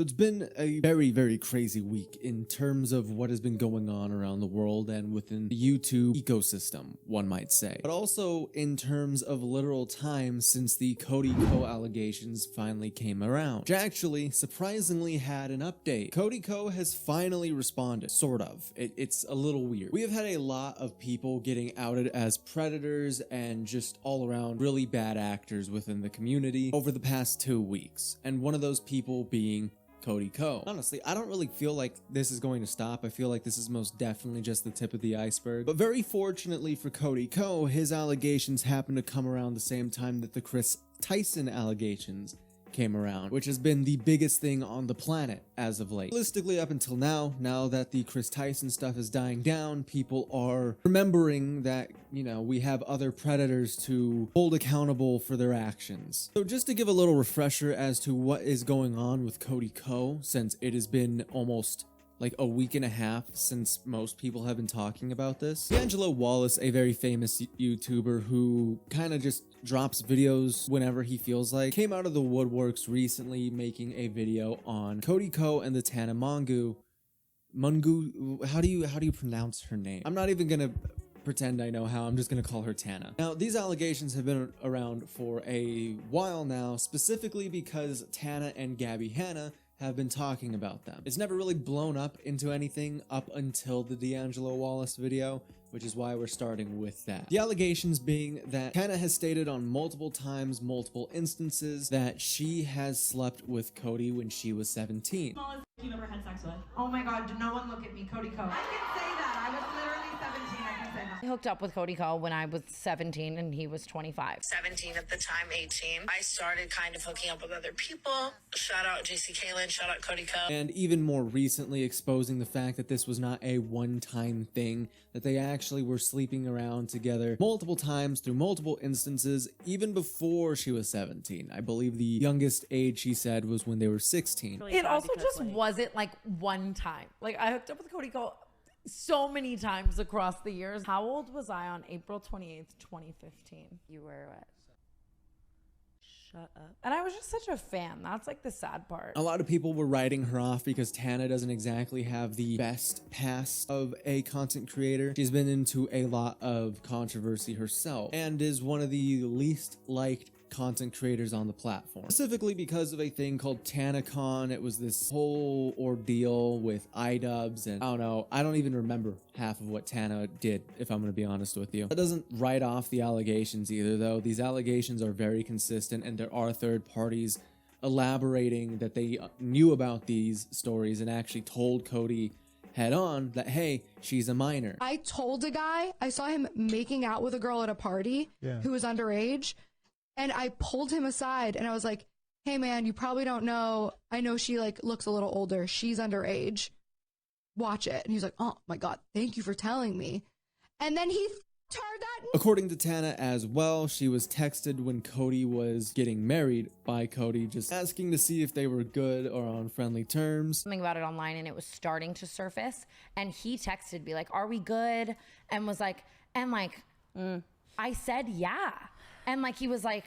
It's been a very, very crazy week in terms of what has been going on around the world and within the YouTube ecosystem, one might say. But also in terms of literal time since the Cody Ko allegations finally came around, which actually surprisingly had an update. Cody Ko has finally responded, sort of. It's a little weird. We have had a lot of people getting outed as predators and just all around really bad actors within the community over the past 2 weeks, and one of those people being Cody Ko. Honestly, I don't really feel like this is going to stop. I feel like this is most definitely just the tip of the iceberg. But very fortunately for Cody Ko, his allegations happened to come around the same time that the Chris Tyson allegations came around, which has been the biggest thing on the planet as of late. Realistically, up until now that the Chris Tyson stuff is dying down, people are remembering that, you know, we have other predators to hold accountable for their actions. So just to give a little refresher as to what is going on with Cody Ko, since it has been almost like a week and a half since most people have been talking about this. D'Angelo Wallace, a very famous YouTuber who kind of just drops videos whenever he feels like, came out of the woodworks recently making a video on Cody Ko and the tana mongeau. How do you pronounce her name? I'm not even gonna pretend I know how. I'm just gonna call her Tana. Now, these allegations have been around for a while now, specifically because Tana and Gabby Hanna have been talking about them. It's never really blown up into anything up until the D'Angelo Wallace video, which is why we're starting with that. The allegations being that Tana has stated on multiple times, multiple instances, that she has slept with Cody when she was 17. Smallest you've ever had sex with? Oh my god, no one look at me, Cody Ko. I can say that. I was literally 17. I can say that. I hooked up with Cody Ko when I was 17 and he was 25. 17 at the time, 18. I started kind of hooking up with other people. Shout out JC Kalen, shout out Cody Ko. And even more recently exposing the fact that this was not a one-time thing, that they actually were sleeping around together multiple times through multiple instances, even before she was 17. I believe the youngest age she said was when they were 16. It also just wasn't like one time. Like I hooked up with Cody Ko so many times across the years. How old was I on April 28th, 2015? You were what? Shut up. And I was just such a fan. That's like the sad part. A lot of people were writing her off because Tana doesn't exactly have the best past of a content creator. She's been into a lot of controversy herself and is one of the least liked content creators on the platform, specifically because of a thing called TanaCon. It was this whole ordeal with iDubbbz, and I don't know, I don't even remember half of what Tana did, if I'm going to be honest with you. That doesn't write off the allegations either, though. These allegations are very consistent, and there are third parties elaborating that they knew about these stories and actually told Cody head on that, hey, she's a minor. I told a guy, I saw him making out with a girl at a party who was underage. And I pulled him aside and I was like, hey man, you probably don't know. I know she like looks a little older. She's underage. Watch it. And he's like, oh my God, thank you for telling me. And then he turned that. According to Tana as well, she was texted when Cody was getting married by Cody, just asking to see if they were good or on friendly terms. Something about it online and it was starting to surface. And he texted me like, are we good? And was like, I said, yeah. And like, he was like,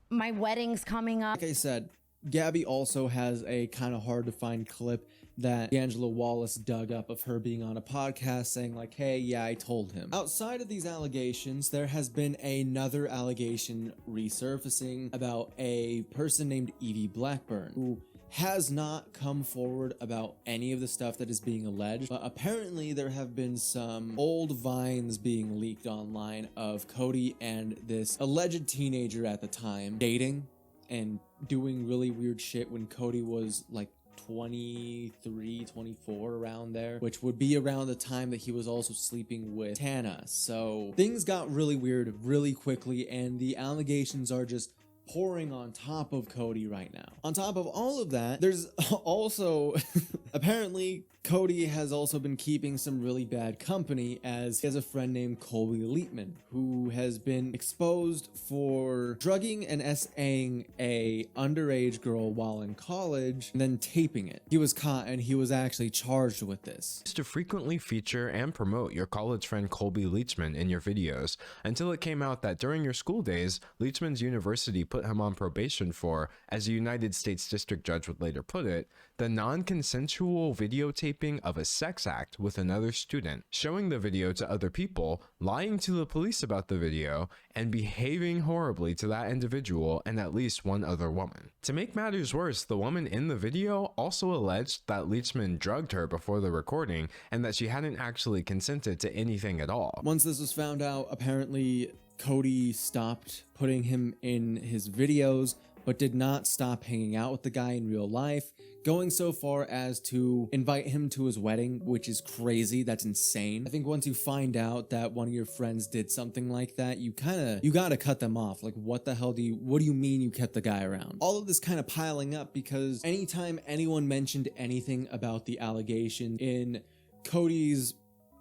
my wedding's coming up. Like I said, Gabby also has a kind of hard to find clip that D'Angelo Wallace dug up of her being on a podcast saying like, hey, yeah, I told him. Outside of these allegations, there has been another allegation resurfacing about a person named Evie Blackburn, who has not come forward about any of the stuff that is being alleged, but apparently there have been some old vines being leaked online of Cody and this alleged teenager at the time dating and doing really weird shit when Cody was like 23, 24, around there, which would be around the time that he was also sleeping with Tana. So things got really weird really quickly, and the allegations are just pouring on top of Cody right now. On top of all of that, there's also apparently Cody has also been keeping some really bad company, as he has a friend named Colby Leitman who has been exposed for drugging and SAing a underage girl while in college and then taping it. He was caught and he was actually charged with this. To frequently feature and promote your college friend Colby Leitman in your videos, until it came out that during your school days, Leitman's university put him on probation for, as a United States District Judge would later put it, the non-consensual videotaping of a sex act with another student, showing the video to other people, lying to the police about the video, and behaving horribly to that individual and at least one other woman. To make matters worse, the woman in the video also alleged that Leachman drugged her before the recording and that she hadn't actually consented to anything at all. Once this was found out, apparently Cody stopped putting him in his videos, but did not stop hanging out with the guy in real life, going so far as to invite him to his wedding, which is crazy. That's insane. I think once you find out that one of your friends did something like that, you gotta cut them off. Like, what the hell what do you mean you kept the guy around? All of this kind of piling up because anytime anyone mentioned anything about the allegation in Cody's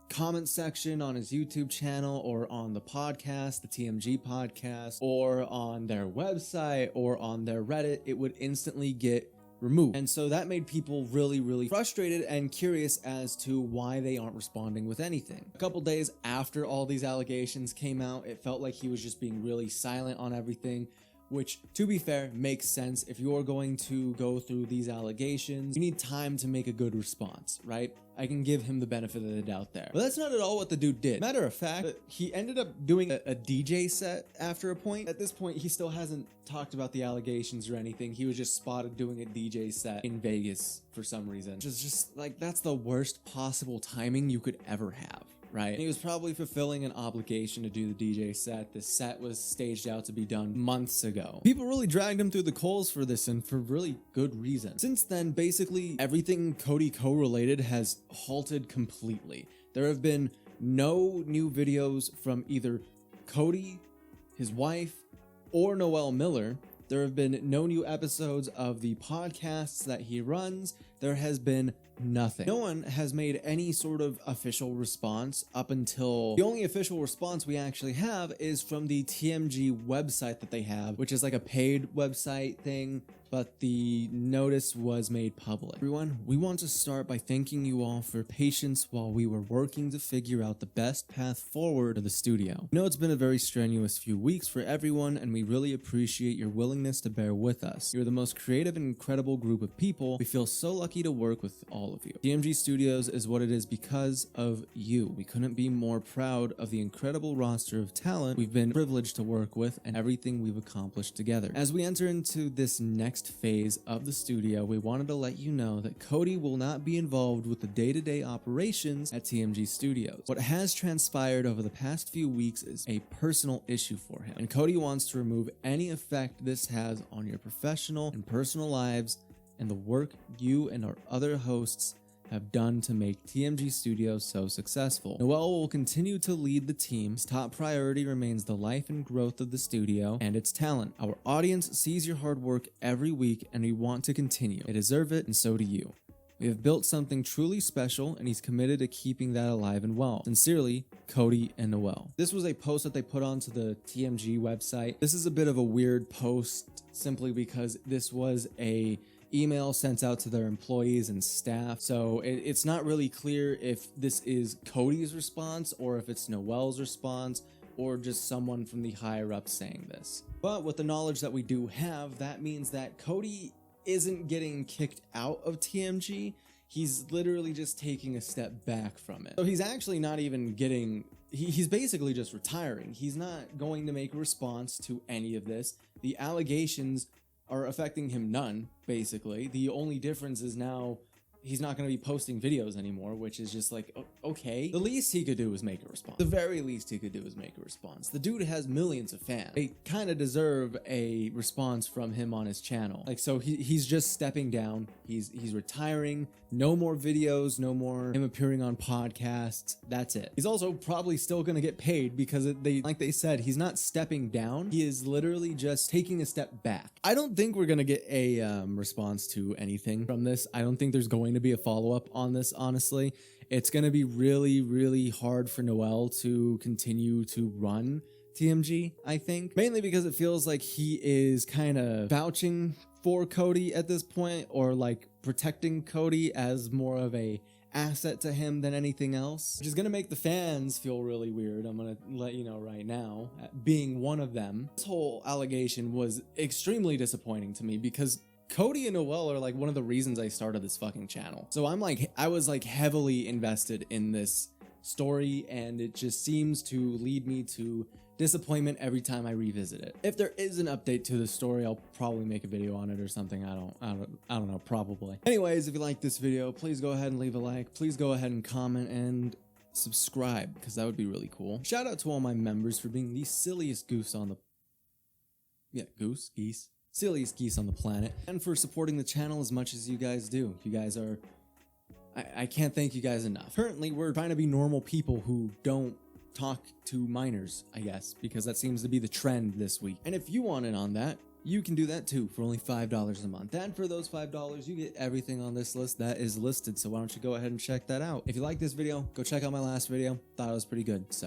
comment section on his YouTube channel or on the podcast, the TMG podcast, or on their website or on their Reddit, it would instantly get removed. And so that made people really frustrated and curious as to why they aren't responding with anything. A couple days after all these allegations came out, it felt like he was just being really silent on everything, which, to be fair, makes sense. If you're going to go through these allegations, you need time to make a good response, right? I can give him the benefit of the doubt there. But that's not at all what the dude did. Matter of fact, he ended up doing a DJ set after a point. At this point, he still hasn't talked about the allegations or anything. He was just spotted doing a DJ set in Vegas for some reason. Just like, that's the worst possible timing you could ever have. Right? And he was probably fulfilling an obligation to do the DJ set. The set was staged out to be done months ago. People really dragged him through the coals for this, and for really good reason. Since then, basically everything Cody Ko related has halted completely. There have been no new videos from either Cody, his wife, or Noel Miller. There have been no new episodes of the podcasts that he runs. There has been nothing. No one has made any sort of official response up until the only official response we actually have is from the TMG website that they have, which is like a paid website thing, but the notice was made public. Everyone, we want to start by thanking you all for patience while we were working to figure out the best path forward for the studio. I know it's been a very strenuous few weeks for everyone, and we really appreciate your willingness to bear with us. You're the most creative and incredible group of people. We feel so lucky to work with all of you. TMG Studios is what it is because of you. We couldn't be more proud of the incredible roster of talent we've been privileged to work with and everything we've accomplished together. As we enter into this next phase of the studio, we wanted to let you know that Cody will not be involved with the day-to-day operations at TMG Studios. What has transpired over the past few weeks is a personal issue for him, and Cody wants to remove any effect this has on your professional and personal lives and the work you and our other hosts have done to make TMG Studios so successful. Noel will continue to lead the team. His top priority remains the life and growth of the studio and its talent. Our audience sees your hard work every week, and we want to continue. They deserve it, and so do you. We have built something truly special, and he's committed to keeping that alive and well. Sincerely, Cody and Noel. This was a post that they put onto the TMG website. This is a bit of a weird post simply because this was a email sent out to their employees and staff, so it's not really clear if this is Cody's response or if it's Noel's response or just someone from the higher up saying this. But with the knowledge that we do have, that means that Cody isn't getting kicked out of TMG. He's literally just taking a step back from it. So he's actually not even getting, he's basically just retiring. He's not going to make a response to any of this. The allegations are affecting him none, basically. The only difference is now he's not going to be posting videos anymore, which is just like, okay. The least he could do is make a response. The very least he could do is make a response. The dude has millions of fans. They kind of deserve a response from him on his channel. Like, so he's just stepping down. He's retiring. No more videos, no more him appearing on podcasts. That's it. He's also probably still going to get paid because like they said, he's not stepping down. He is literally just taking a step back. I don't think we're going to get a response to anything from this. I don't think there's going to be a follow-up on this, honestly. It's going to be really hard for Noel to continue to run TMG, I think. Mainly because it feels like he is kind of vouching for Cody at this point, or like protecting Cody as more of a asset to him than anything else, which is going to make the fans feel really weird. I'm going to let you know right now, being one of them. This whole allegation was extremely disappointing to me because Cody and Noelle are like one of the reasons I started this fucking channel. So I was like heavily invested in this story, and it just seems to lead me to disappointment every time I revisit it. If there is an update to the story, I'll probably make a video on it or something. I don't know, probably. Anyways, if you like this video, please go ahead and leave a like. Please go ahead and comment and subscribe, because that would be really cool. Shout out to all my members for being the silliest geese on the silliest geese on the planet, and for supporting the channel as much as you guys do. You guys are, I can't thank you guys enough. Currently, we're trying to be normal people who don't talk to minors, I guess, because that seems to be the trend this week. And if you want in on that, you can do that too for only $5 a month. And for those $5, you get everything on this list that is listed. So why don't you go ahead and check that out? If you like this video, go check out my last video. Thought it was pretty good. So